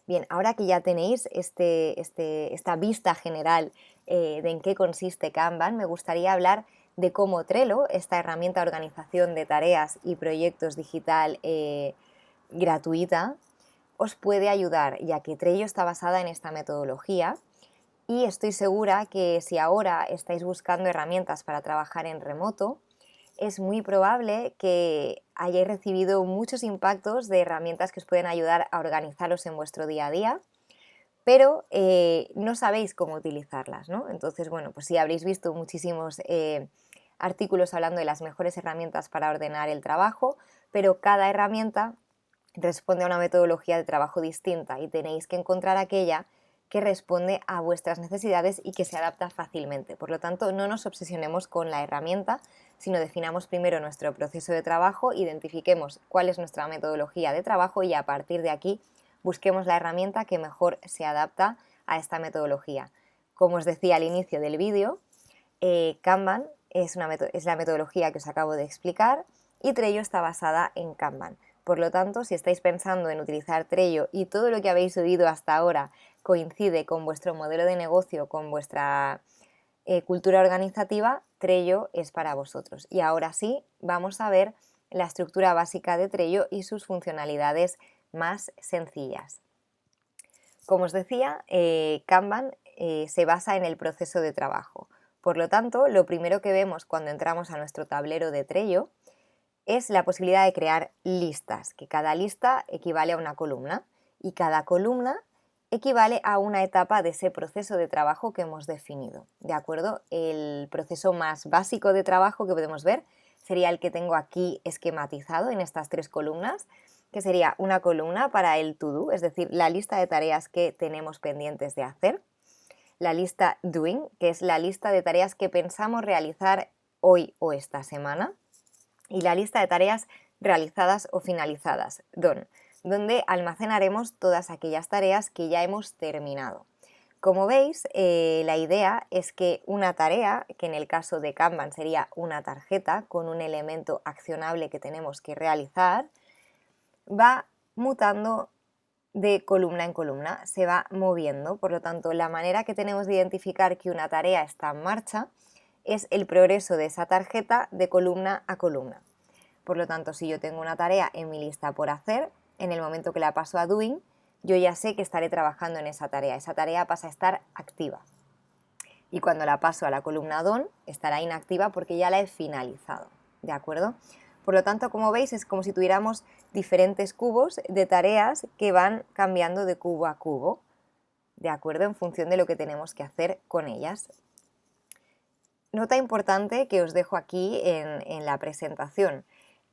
Bien, ahora que ya tenéis esta vista general de en qué consiste Kanban, me gustaría hablar de cómo Trello, esta herramienta de organización de tareas y proyectos digital gratuita, os puede ayudar, ya que Trello está basada en esta metodología y estoy segura que si ahora estáis buscando herramientas para trabajar en remoto, es muy probable que hayáis recibido muchos impactos de herramientas que os pueden ayudar a organizaros en vuestro día a día, pero no sabéis cómo utilizarlas, ¿no? Entonces, bueno, pues sí habréis visto muchísimos artículos hablando de las mejores herramientas para ordenar el trabajo, pero cada herramienta responde a una metodología de trabajo distinta y tenéis que encontrar aquella que responde a vuestras necesidades y que se adapta fácilmente. Por lo tanto, no nos obsesionemos con la herramienta, sino definamos primero nuestro proceso de trabajo, identifiquemos cuál es nuestra metodología de trabajo y a partir de aquí busquemos la herramienta que mejor se adapta a esta metodología. Como os decía al inicio del vídeo, Kanban es la metodología que os acabo de explicar y Trello está basada en Kanban. Por lo tanto, si estáis pensando en utilizar Trello y todo lo que habéis oído hasta ahora coincide con vuestro modelo de negocio, con vuestra cultura organizativa, Trello es para vosotros. Y ahora sí, vamos a ver la estructura básica de Trello y sus funcionalidades más sencillas. Como os decía, Kanban se basa en el proceso de trabajo. Por lo tanto, lo primero que vemos cuando entramos a nuestro tablero de Trello es la posibilidad de crear listas, que cada lista equivale a una columna y cada columna equivale a una etapa de ese proceso de trabajo que hemos definido. ¿De acuerdo? El proceso más básico de trabajo que podemos ver sería el que tengo aquí esquematizado en estas tres columnas, que sería una columna para el to-do, es decir, la lista de tareas que tenemos pendientes de hacer, la lista doing, que es la lista de tareas que pensamos realizar hoy o esta semana, y la lista de tareas realizadas o finalizadas, done, donde almacenaremos todas aquellas tareas que ya hemos terminado. Como veis, la idea es que una tarea, que en el caso de Kanban sería una tarjeta con un elemento accionable que tenemos que realizar, va mutando de columna en columna, se va moviendo. Por lo tanto, la manera que tenemos de identificar que una tarea está en marcha es el progreso de esa tarjeta de columna a columna. Por lo tanto, si yo tengo una tarea en mi lista por hacer, en el momento que la paso a doing, yo ya sé que estaré trabajando en esa tarea pasa a estar activa. Y cuando la paso a la columna done, estará inactiva porque ya la he finalizado, ¿de acuerdo? Por lo tanto, como veis, es como si tuviéramos diferentes cubos de tareas que van cambiando de cubo a cubo, ¿de acuerdo? En función de lo que tenemos que hacer con ellas. Nota importante que os dejo aquí en la presentación.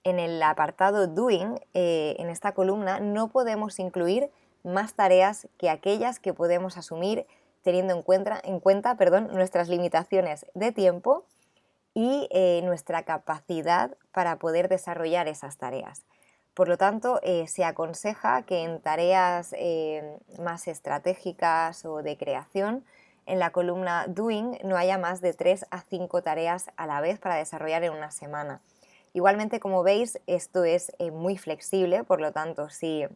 En el apartado Doing, en esta columna, no podemos incluir más tareas que aquellas que podemos asumir teniendo en cuenta nuestras limitaciones de tiempo y nuestra capacidad para poder desarrollar esas tareas. Por lo tanto, se aconseja que en tareas más estratégicas o de creación, en la columna Doing no haya más de 3 a 5 tareas a la vez para desarrollar en una semana. Igualmente, como veis, esto es muy flexible, por lo tanto, si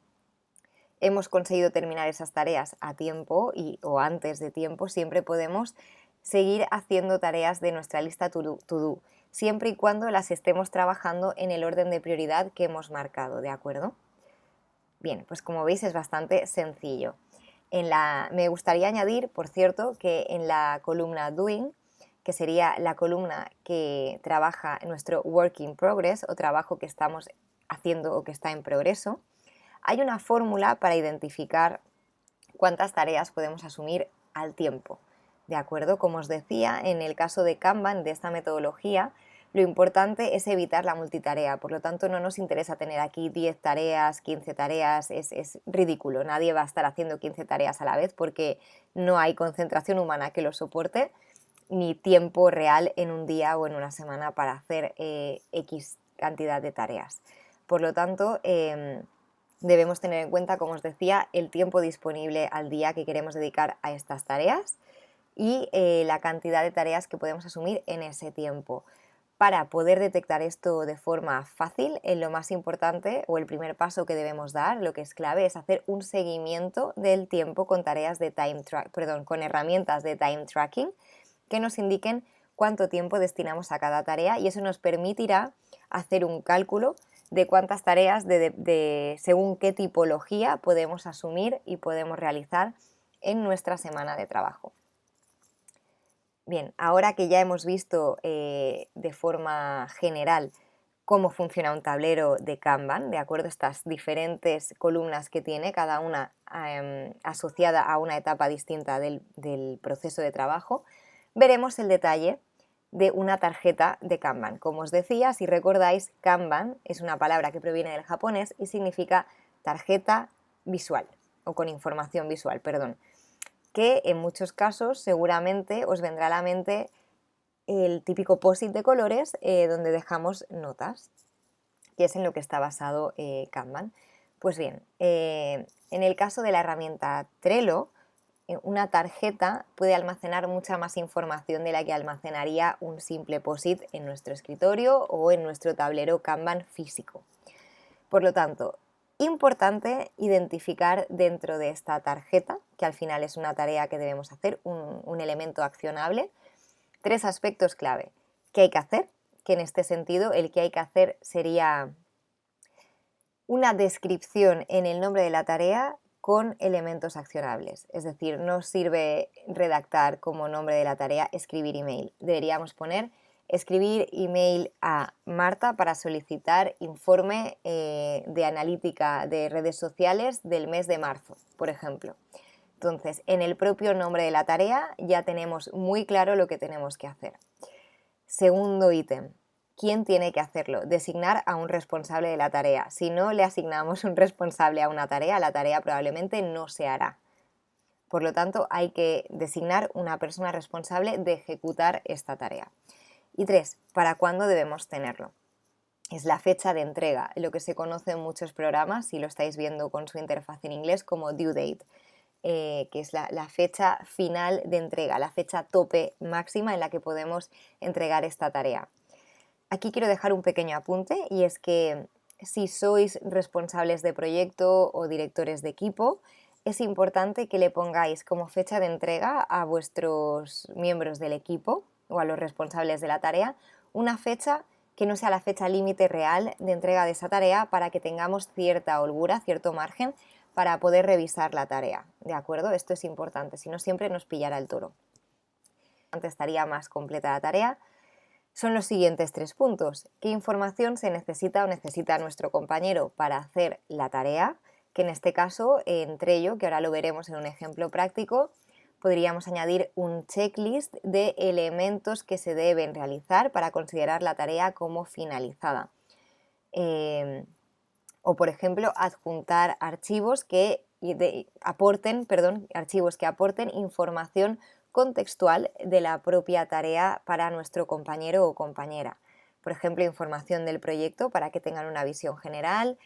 hemos conseguido terminar esas tareas a tiempo o antes de tiempo, siempre podemos seguir haciendo tareas de nuestra lista to-do, siempre y cuando las estemos trabajando en el orden de prioridad que hemos marcado, ¿de acuerdo? Bien, pues como veis es bastante sencillo. Me gustaría añadir, por cierto, que en la columna Doing, que sería la columna que trabaja nuestro Work in Progress o trabajo que estamos haciendo o que está en progreso, hay una fórmula para identificar cuántas tareas podemos asumir al tiempo. ¿De acuerdo? Como os decía, en el caso de Kanban, de esta metodología, lo importante es evitar la multitarea. Por lo tanto, no nos interesa tener aquí 10 tareas, 15 tareas, es ridículo. Nadie va a estar haciendo 15 tareas a la vez porque no hay concentración humana que lo soporte, ni tiempo real en un día o en una semana para hacer X cantidad de tareas. Por lo tanto, debemos tener en cuenta, como os decía, el tiempo disponible al día que queremos dedicar a estas tareas y la cantidad de tareas que podemos asumir en ese tiempo. Para poder detectar esto de forma fácil, lo más importante o el primer paso que debemos dar, lo que es clave, es hacer un seguimiento del tiempo con con herramientas de time tracking que nos indiquen cuánto tiempo destinamos a cada tarea, y eso nos permitirá hacer un cálculo de cuántas tareas según qué tipología podemos asumir y podemos realizar en nuestra semana de trabajo. Bien, ahora que ya hemos visto de forma general cómo funciona un tablero de Kanban, de acuerdo a estas diferentes columnas que tiene, cada una asociada a una etapa distinta del proceso de trabajo, veremos el detalle de una tarjeta de Kanban. Como os decía, si recordáis, Kanban es una palabra que proviene del japonés y significa tarjeta visual, o con información visual, perdón, que en muchos casos seguramente os vendrá a la mente el típico post-it de colores donde dejamos notas, que es en lo que está basado Kanban. Pues bien, en el caso de la herramienta Trello, una tarjeta puede almacenar mucha más información de la que almacenaría un simple post-it en nuestro escritorio o en nuestro tablero Kanban físico. Por lo tanto, importante identificar dentro de esta tarjeta, que al final es una tarea que debemos hacer, un elemento accionable, 3 aspectos clave. ¿Qué hay que hacer? Que en este sentido el que hay que hacer sería una descripción en el nombre de la tarea con elementos accionables. Es decir, no sirve redactar como nombre de la tarea escribir email. Deberíamos poner escribir email a Marta para solicitar informe de analítica de redes sociales del mes de marzo, por ejemplo. Entonces, en el propio nombre de la tarea ya tenemos muy claro lo que tenemos que hacer. Segundo ítem, ¿quién tiene que hacerlo? Designar a un responsable de la tarea. Si no le asignamos un responsable a una tarea, la tarea probablemente no se hará. Por lo tanto, hay que designar una persona responsable de ejecutar esta tarea. Y 3, ¿para cuándo debemos tenerlo? Es la fecha de entrega, lo que se conoce en muchos programas, si lo estáis viendo con su interfaz en inglés, como due date, que es la fecha final de entrega, la fecha tope máxima en la que podemos entregar esta tarea. Aquí quiero dejar un pequeño apunte, y es que si sois responsables de proyecto o directores de equipo, es importante que le pongáis como fecha de entrega a vuestros miembros del equipo o a los responsables de la tarea una fecha que no sea la fecha límite real de entrega de esa tarea, para que tengamos cierta holgura, cierto margen para poder revisar la tarea, ¿de acuerdo? Esto es importante, si no siempre nos pillará el toro. Antes estaría más completa la tarea. Son los siguientes 3 puntos. ¿Qué información se necesita o necesita nuestro compañero para hacer la tarea? Que en este caso, en Trello, que ahora lo veremos en un ejemplo práctico, podríamos añadir un checklist de elementos que se deben realizar para considerar la tarea como finalizada. O, por ejemplo, adjuntar archivos que aporten información contextual de la propia tarea para nuestro compañero o compañera. Por ejemplo, información del proyecto para que tengan una visión general,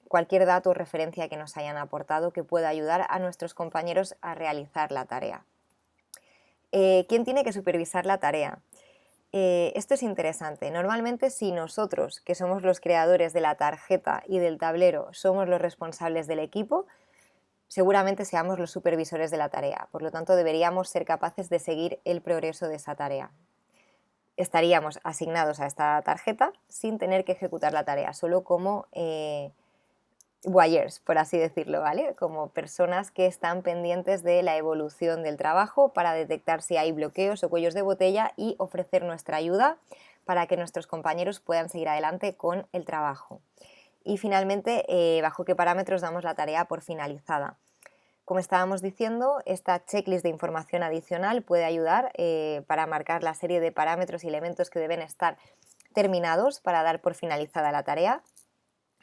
cualquier dato o referencia que nos hayan aportado que pueda ayudar a nuestros compañeros a realizar la tarea. ¿Quién tiene que supervisar la tarea? Esto es interesante. Normalmente, si nosotros, que somos los creadores de la tarjeta y del tablero, somos los responsables del equipo, seguramente seamos los supervisores de la tarea. Por lo tanto, deberíamos ser capaces de seguir el progreso de esa tarea. Estaríamos asignados a esta tarjeta sin tener que ejecutar la tarea, solo como voyeurs, por así decirlo, ¿vale? Como personas que están pendientes de la evolución del trabajo para detectar si hay bloqueos o cuellos de botella y ofrecer nuestra ayuda para que nuestros compañeros puedan seguir adelante con el trabajo. Y finalmente, ¿bajo qué parámetros damos la tarea por finalizada? Como estábamos diciendo, esta checklist de información adicional puede ayudar para marcar la serie de parámetros y elementos que deben estar terminados para dar por finalizada la tarea,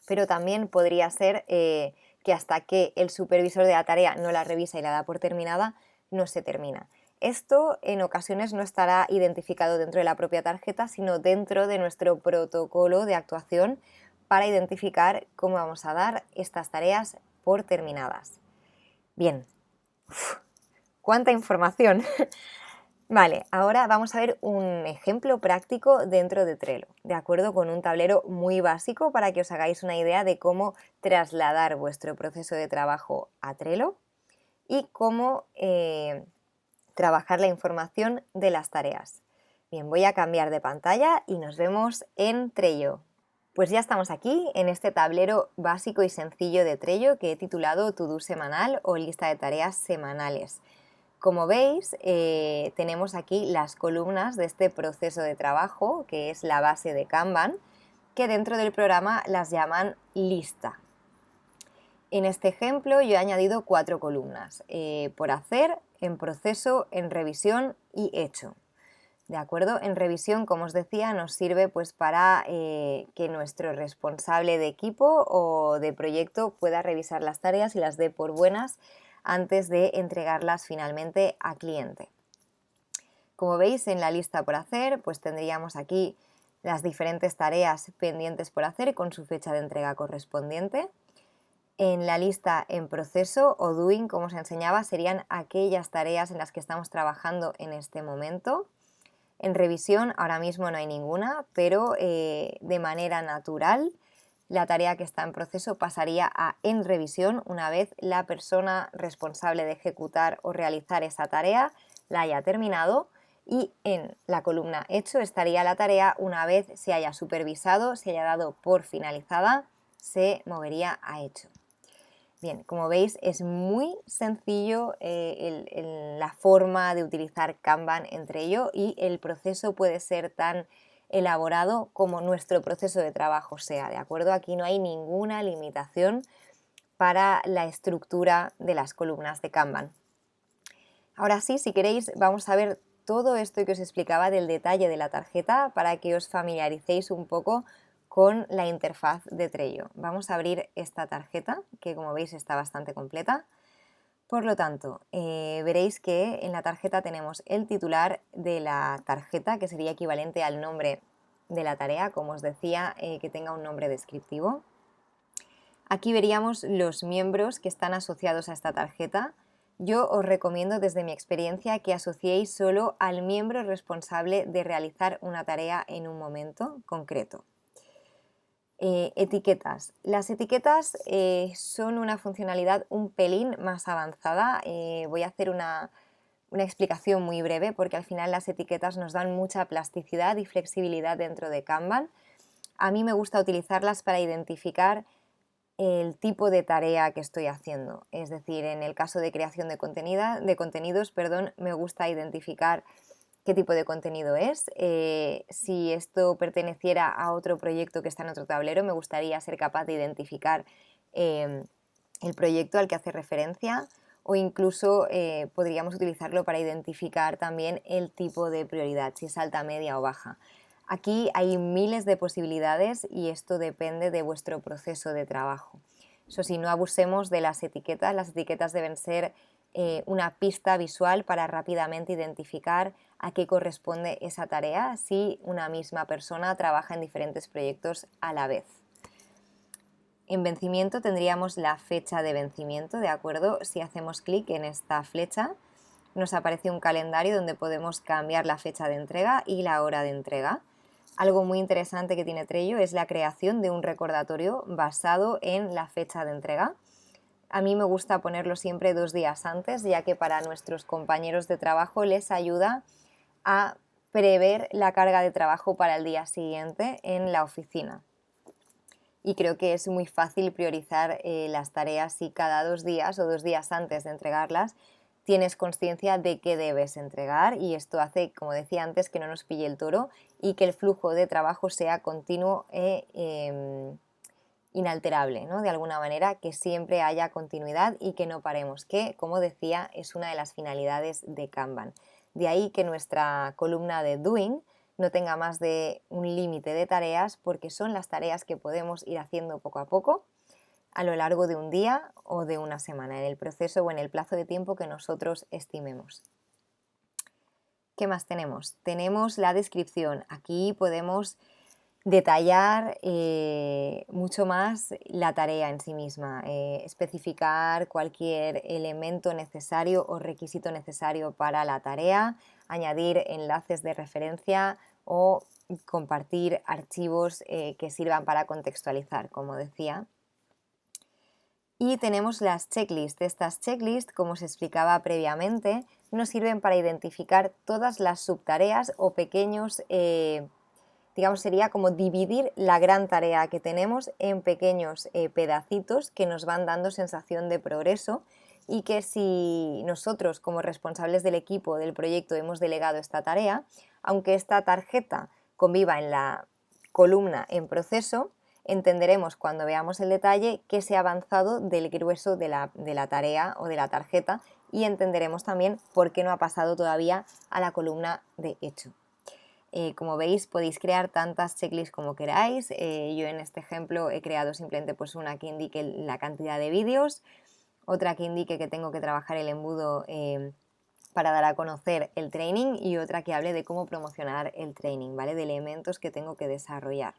pero también podría ser que hasta que el supervisor de la tarea no la revisa y la da por terminada, no se termina. Esto en ocasiones no estará identificado dentro de la propia tarjeta, sino dentro de nuestro protocolo de actuación para identificar cómo vamos a dar estas tareas por terminadas. Bien, ¡cuánta información! Vale, ahora vamos a ver un ejemplo práctico dentro de Trello, de acuerdo, con un tablero muy básico para que os hagáis una idea de cómo trasladar vuestro proceso de trabajo a Trello y cómo trabajar la información de las tareas. Bien, voy a cambiar de pantalla y nos vemos en Trello. Pues ya estamos aquí en este tablero básico y sencillo de Trello que he titulado To Do semanal o lista de tareas semanales. Como veis, tenemos aquí las columnas de este proceso de trabajo, que es la base de Kanban, que dentro del programa las llaman lista. En este ejemplo yo he añadido 4 columnas, por hacer, en proceso, en revisión y hecho. ¿De acuerdo? En revisión, como os decía, nos sirve pues para que nuestro responsable de equipo o de proyecto pueda revisar las tareas y las dé por buenas antes de entregarlas finalmente a cliente. Como veis, en la lista por hacer, pues tendríamos aquí las diferentes tareas pendientes por hacer con su fecha de entrega correspondiente. En la lista en proceso o doing, como os enseñaba, serían aquellas tareas en las que estamos trabajando en este momento. En revisión ahora mismo no hay ninguna, pero de manera natural la tarea que está en proceso pasaría a en revisión una vez la persona responsable de ejecutar o realizar esa tarea la haya terminado, y en la columna hecho estaría la tarea una vez se haya supervisado, se haya dado por finalizada, se movería a hecho. Bien, como veis es muy sencillo la forma de utilizar Kanban entre ello, y el proceso puede ser tan elaborado como nuestro proceso de trabajo sea, ¿de acuerdo? Aquí no hay ninguna limitación para la estructura de las columnas de Kanban. Ahora sí, si queréis, vamos a ver todo esto que os explicaba del detalle de la tarjeta para que os familiaricéis un poco con la interfaz de Trello. Vamos a abrir esta tarjeta, que como veis está bastante completa. Por lo tanto, veréis que en la tarjeta tenemos el titular de la tarjeta, que sería equivalente al nombre de la tarea, como os decía, que tenga un nombre descriptivo. Aquí veríamos los miembros que están asociados a esta tarjeta. Yo os recomiendo desde mi experiencia que asociéis solo al miembro responsable de realizar una tarea en un momento concreto. Etiquetas. Las etiquetas son una funcionalidad un pelín más avanzada. Voy a hacer una explicación muy breve porque al final las etiquetas nos dan mucha plasticidad y flexibilidad dentro de Kanban. A mí me gusta utilizarlas para identificar el tipo de tarea que estoy haciendo. Es decir, en el caso de creación de contenidos, me gusta identificar qué tipo de contenido es. Si esto perteneciera a otro proyecto que está en otro tablero, me gustaría ser capaz de identificar el proyecto al que hace referencia, o incluso podríamos utilizarlo para identificar también el tipo de prioridad, si es alta, media o baja. Aquí hay miles de posibilidades y esto depende de vuestro proceso de trabajo. Eso sí, no abusemos de las etiquetas deben ser una pista visual para rápidamente identificar a qué corresponde esa tarea si una misma persona trabaja en diferentes proyectos a la vez. En vencimiento tendríamos la fecha de vencimiento, ¿de acuerdo? Si hacemos clic en esta flecha nos aparece un calendario donde podemos cambiar la fecha de entrega y la hora de entrega. Algo muy interesante que tiene Trello es la creación de un recordatorio basado en la fecha de entrega. A mí me gusta ponerlo siempre 2 días antes, ya que para nuestros compañeros de trabajo les ayuda a prever la carga de trabajo para el día siguiente en la oficina. Y creo que es muy fácil priorizar las tareas si cada 2 días o 2 días antes de entregarlas tienes consciencia de qué debes entregar, y esto hace, como decía antes, que no nos pille el toro y que el flujo de trabajo sea continuo e inalterable, ¿no? De alguna manera, que siempre haya continuidad y que no paremos, que, como decía, es una de las finalidades de Kanban. De ahí que nuestra columna de Doing no tenga más de un límite de tareas, porque son las tareas que podemos ir haciendo poco a poco a lo largo de un día o de una semana, en el proceso o en el plazo de tiempo que nosotros estimemos. ¿Qué más tenemos? Tenemos la descripción. Aquí podemos detallar mucho más la tarea en sí misma, especificar cualquier elemento necesario o requisito necesario para la tarea, añadir enlaces de referencia o compartir archivos que sirvan para contextualizar, como decía. Y tenemos las checklists. Estas checklists, como se explicaba previamente, nos sirven para identificar todas las subtareas o pequeños, digamos, sería como dividir la gran tarea que tenemos en pequeños pedacitos que nos van dando sensación de progreso, y que si nosotros como responsables del equipo, del proyecto, hemos delegado esta tarea, aunque esta tarjeta conviva en la columna en proceso, entenderemos cuando veamos el detalle que se ha avanzado del grueso de la tarea o de la tarjeta, y entenderemos también por qué no ha pasado todavía a la columna de hecho. Como veis, podéis crear tantas checklists como queráis. Yo en este ejemplo he creado simplemente pues una que indique la cantidad de vídeos, otra que indique que tengo que trabajar el embudo para dar a conocer el training, y otra que hable de cómo promocionar el training, ¿vale? De elementos que tengo que desarrollar.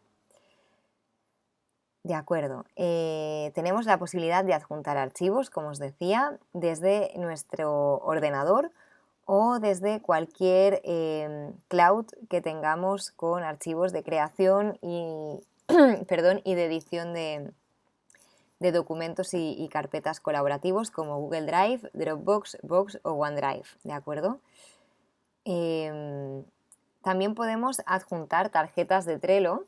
De acuerdo, tenemos la posibilidad de adjuntar archivos, como os decía, desde nuestro ordenador o desde cualquier cloud que tengamos con archivos de creación y, perdón, y de edición de documentos y carpetas colaborativos como Google Drive, Dropbox, Box o OneDrive, ¿de acuerdo? También podemos adjuntar tarjetas de Trello,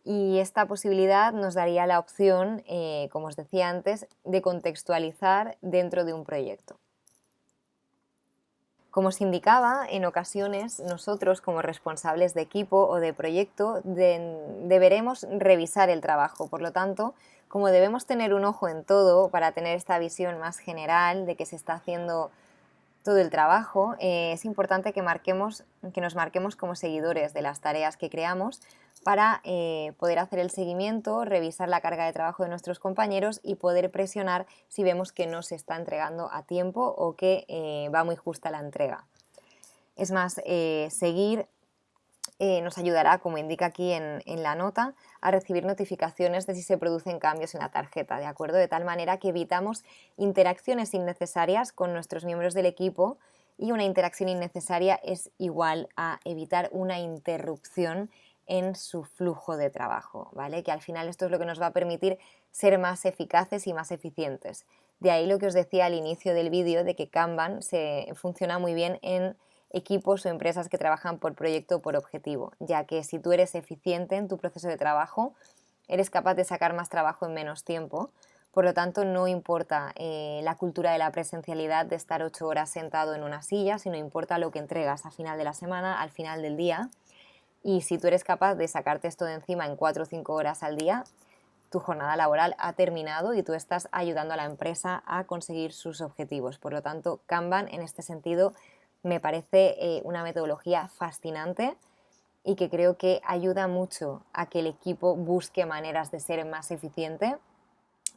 y esta posibilidad nos daría la opción, como os decía antes, de contextualizar dentro de un proyecto. Como os indicaba, en ocasiones nosotros como responsables de equipo o de proyecto deberemos revisar el trabajo. Por lo tanto, como debemos tener un ojo en todo para tener esta visión más general de que se está haciendo todo el trabajo, es importante que nos marquemos como seguidores de las tareas que creamos para poder hacer el seguimiento, revisar la carga de trabajo de nuestros compañeros y poder presionar si vemos que no se está entregando a tiempo o que va muy justa la entrega. Es más, seguir nos ayudará, como indica aquí en la nota, a recibir notificaciones de si se producen cambios en la tarjeta, ¿de acuerdo? De tal manera que evitamos interacciones innecesarias con nuestros miembros del equipo, y una interacción innecesaria es igual a evitar una interrupción en su flujo de trabajo, ¿vale? Que al final esto es lo que nos va a permitir ser más eficaces y más eficientes. De ahí lo que os decía al inicio del vídeo de que Kanban funciona muy bien en equipos o empresas que trabajan por proyecto o por objetivo, ya que si tú eres eficiente en tu proceso de trabajo, eres capaz de sacar más trabajo en menos tiempo. Por lo tanto, no importa la cultura de la presencialidad de estar 8 horas sentado en una silla, sino importa lo que entregas al final de la semana, al final del día. Y si tú eres capaz de sacarte esto de encima en 4 o 5 horas al día, tu jornada laboral ha terminado y tú estás ayudando a la empresa a conseguir sus objetivos. Por lo tanto, Kanban en este sentido me parece una metodología fascinante, y que creo que ayuda mucho a que el equipo busque maneras de ser más eficiente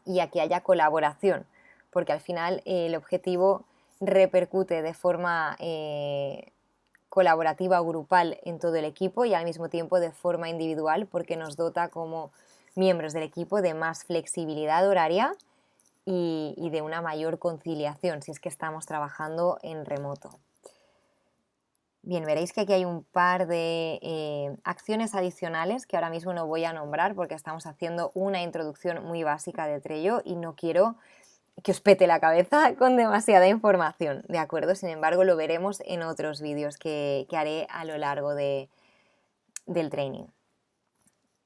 y a que haya colaboración, porque al final el objetivo repercute de forma colaborativa o grupal en todo el equipo, y al mismo tiempo de forma individual, porque nos dota como miembros del equipo de más flexibilidad horaria y de una mayor conciliación si es que estamos trabajando en remoto. Bien, veréis que aquí hay un par de acciones adicionales que ahora mismo no voy a nombrar porque estamos haciendo una introducción muy básica de Trello y no quiero que os pete la cabeza con demasiada información, ¿de acuerdo? Sin embargo, lo veremos en otros vídeos que haré a lo largo del training.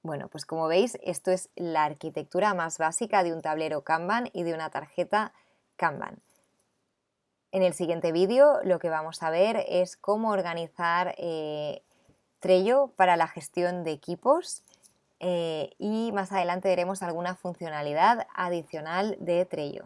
Bueno, pues como veis, esto es la arquitectura más básica de un tablero Kanban y de una tarjeta Kanban. En el siguiente vídeo lo que vamos a ver es cómo organizar Trello para la gestión de equipos, y más adelante veremos alguna funcionalidad adicional de Trello.